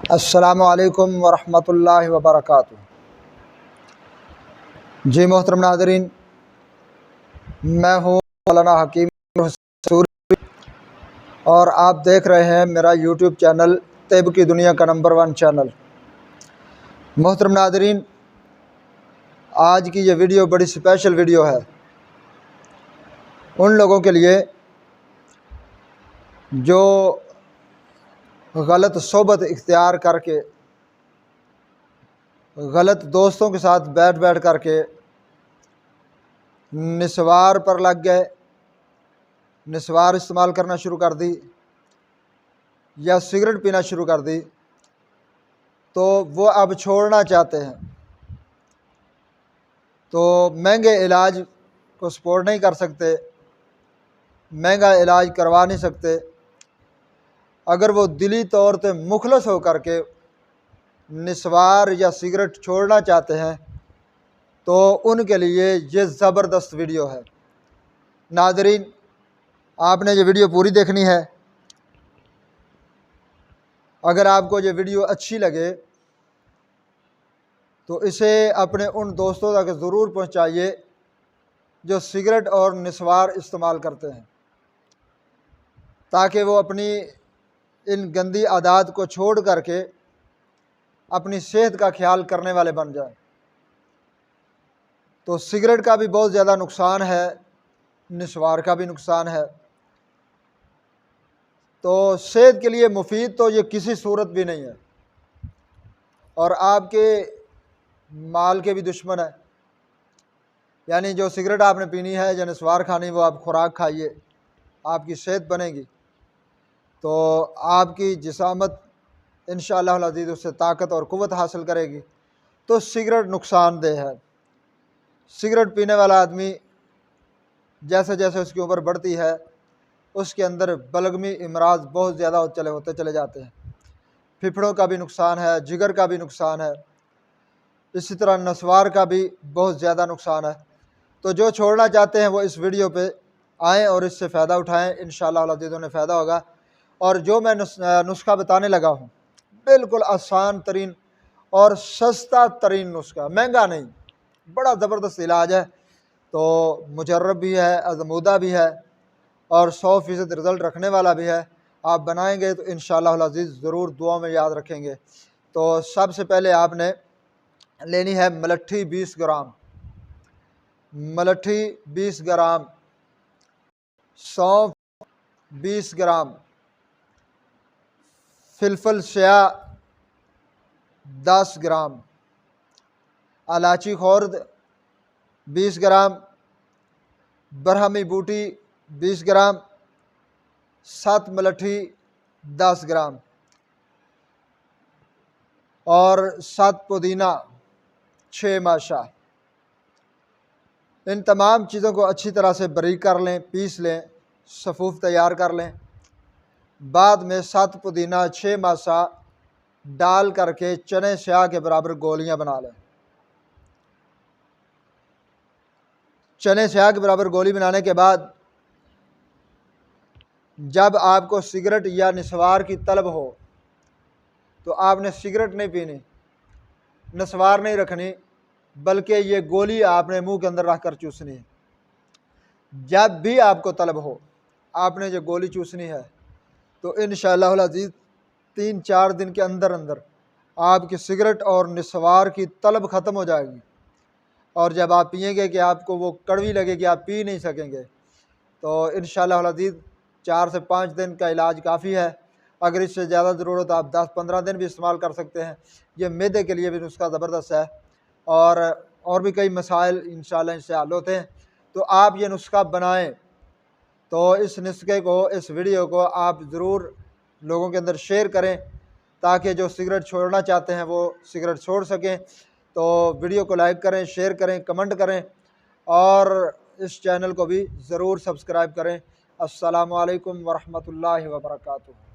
अस्सलामु अलैकुम वरहमतुल्लाहि वबरकातुहू। जी मोहतरम नाज़रीन, मैं हूँ मौलाना हकीम सूरी और आप देख रहे हैं मेरा यूट्यूब चैनल तिब की दुनिया का नंबर 1 चैनल। मोहतरम नाज़रीन, आज की ये वीडियो बड़ी स्पेशल वीडियो है उन लोगों के लिए जो गलत सोबत इख्तियार करके, गलत दोस्तों के साथ बैठ करके निस्वार पर लग गए, निस्वार इस्तेमाल करना शुरू कर दी या सिगरेट पीना शुरू कर दी, तो वो अब छोड़ना चाहते हैं। तो महंगे इलाज को सपोर्ट नहीं कर सकते, महंगा इलाज करवा नहीं सकते। अगर वो दिली तौर पे मुखलस हो करके निस्वार या सिगरेट छोड़ना चाहते हैं तो उनके लिए ये ज़बरदस्त वीडियो है। नाज़रीन, आपने ये वीडियो पूरी देखनी है। अगर आपको ये वीडियो अच्छी लगे तो इसे अपने उन दोस्तों तक ज़रूर पहुंचाइए जो सिगरेट और निस्वार इस्तेमाल करते हैं, ताकि वो अपनी इन गंदी आदत को छोड़ करके अपनी सेहत का ख्याल करने वाले बन जाएं। तो सिगरेट का भी बहुत ज़्यादा नुकसान है, निस्वार का भी नुकसान है। तो सेहत के लिए मुफीद तो ये किसी सूरत भी नहीं है और आपके माल के भी दुश्मन है। यानी जो सिगरेट आपने पीनी है या निस्वार खानी, वो आप खुराक खाइए, आपकी सेहत बनेगी तो आपकी जिसामत इंशाअल्लाह अज़ीज़ उससे ताकत और क़ुव्वत हासिल करेगी। तो सिगरेट नुकसानदेह है। सिगरेट पीने वाला आदमी जैसे जैसे उसकी उम्र बढ़ती है उसके अंदर बलगमी इमराज बहुत ज़्यादा होते चले जाते हैं। फेफड़ों का भी नुकसान है, जिगर का भी नुकसान है, इसी तरह नस्वार का भी बहुत ज़्यादा नुकसान है। तो जो छोड़ना चाहते हैं वो इस वीडियो पे आएँ और इससे फ़ायदा उठाएँ, इंशाअल्लाह अज़ीज़ उन्हें फ़ायदा होगा। और जो मैं नुस्खा बताने लगा हूँ, बिल्कुल आसान तरीन और सस्ता तरीन नुस्खा, महंगा नहीं, बड़ा ज़बरदस्त इलाज है। तो मुजर्रब भी है, आज़मूदा भी है और 100% रिज़ल्ट रखने वाला भी है। आप बनाएंगे तो इंशाअल्लाह अज़ीज़ ज़रूर दुआ में याद रखेंगे। तो सबसे पहले आपने लेनी है मलट्ठी 20 ग्राम, मलट्ठी 20 ग्राम, सौंफ 20 ग्राम, फिलफल स्या 10 ग्राम, इलायची खुर्द 20 ग्राम, बरहमी बूटी 20 ग्राम, 7 मलट्ठी 10 ग्राम और 7 पुदीना 6 माशा। इन तमाम चीज़ों को अच्छी तरह से बारीक कर लें, पीस लें, सफ़ूफ तैयार कर लें। बाद में 7 पुदीना 6 माशा डाल करके चने स्याह के बराबर गोलियां बना लें। चने स्याह के बराबर गोली बनाने के बाद जब आपको सिगरेट या निस्वार की तलब हो तो आपने सिगरेट नहीं पीनी, निस्वार नहीं रखनी, बल्कि ये गोली आपने मुंह के अंदर रख कर चूसनी है। जब भी आपको तलब हो आपने ये गोली चूसनी है। तो इंशाअल्लाह अज़ीज़ 3-4 दिन के अंदर अंदर आपकी सिगरेट और निस्वार की तलब ख़त्म हो जाएगी और जब आप पिएंगे कि आपको वो कड़वी लगेगी, आप पी नहीं सकेंगे। तो इंशाअल्लाह अज़ीज़ 4 से 5 दिन का इलाज काफ़ी है। अगर इससे ज़्यादा ज़रूरत आप 10-15 दिन भी इस्तेमाल कर सकते हैं। ये मैदे के लिए भी नुस्खा ज़बरदस्त है और भी कई मसाइल इंशाअल्लाह इससे हल होते हैं। तो आप ये नुस्खा बनाएं। तो इस नुस्खे को, इस वीडियो को आप ज़रूर लोगों के अंदर शेयर करें ताकि जो सिगरेट छोड़ना चाहते हैं वो सिगरेट छोड़ सकें। तो वीडियो को लाइक करें, शेयर करें, कमेंट करें और इस चैनल को भी ज़रूर सब्सक्राइब करें। अस्सलामु अलैकुम वरहमतुल्लाहि वबरकातुहू।